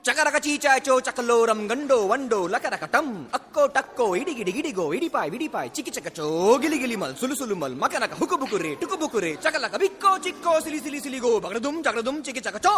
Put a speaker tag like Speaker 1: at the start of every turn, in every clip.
Speaker 1: చకరక చీచాచో చకలోరం గండో వండో లకరకటం అక్కో టక్కో ఇడిగిడి గిడిగో ఇడిపాయ్ విడిపాయ్ చికిచకచో గిలిగిలి మల్ సులుసులు మల్ మకనక హుకుబుకురే టుకుబుకురే చకలక బిక్కో చిక్కో సిలి సిలి సిలిగో బగడదుం జగడదుం చికిచకచో.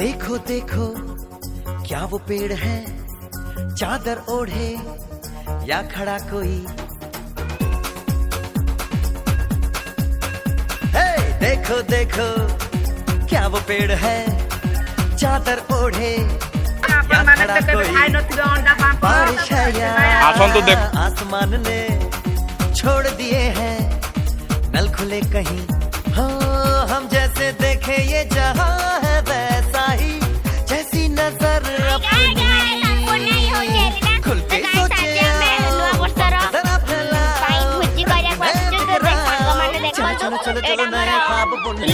Speaker 2: देखो देखो क्या वो पेड़ है, चादर ओढ़े या खड़ा कोई. हे देखो देखो क्या वो पेड़ है, चादर ओढ़े या खड़ा कोई. बारिश है या आसमान ने छोड़ दिए हैं नल खुले कहीं. हो हम जैसे देखे ये जहां है वैसा ही, जैसी नजर अपनी खुल के सोचे जरा फैलाओ. चलो चलो चलो चलो नए ख्वाब बुनने.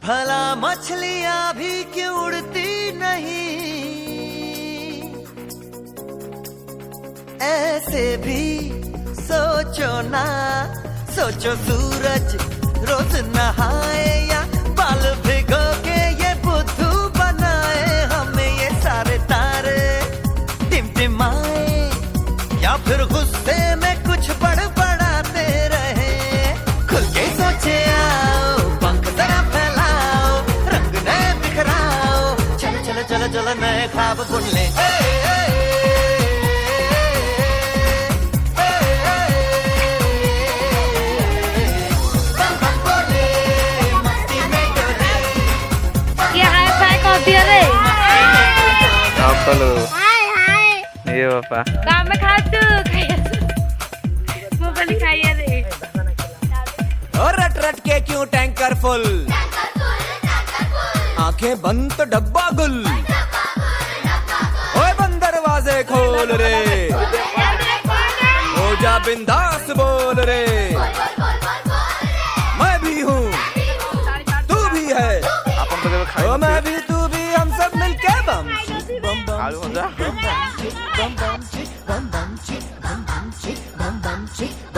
Speaker 2: भला मछलियां भी क्यों उड़ती नहीं, ऐसे भी सोचो ना. सोचो सूरज रोज नहाए या बाल भिगो के ये बुद्धू बनाए. हमें ये सारे तारे टिमटिमाए या फिर गुस्से में कुछ बड़बड़ाते रहे. खुल के सोचे आओ, पंख जरा फैलाओ, रंग नए बिखराओ. चलो चलो चलो चलो नए ख्वाब बुन ले.
Speaker 3: Iya bapak.
Speaker 4: Kami खातू मूंगफली खाइए रे.
Speaker 1: और रट रट के क्यों टैंकर फुल, आंखें बंद तो डब्बा गुल. ओए बंद दरवाजे खोल रे, हो जा बिंदास बोल रे. मैं भी हूँ तू भी है, ओ मैं भी तू भी, हम सब मिलके बम बम बम
Speaker 3: आलू हो जा.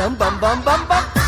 Speaker 1: bum bum bum bum bum.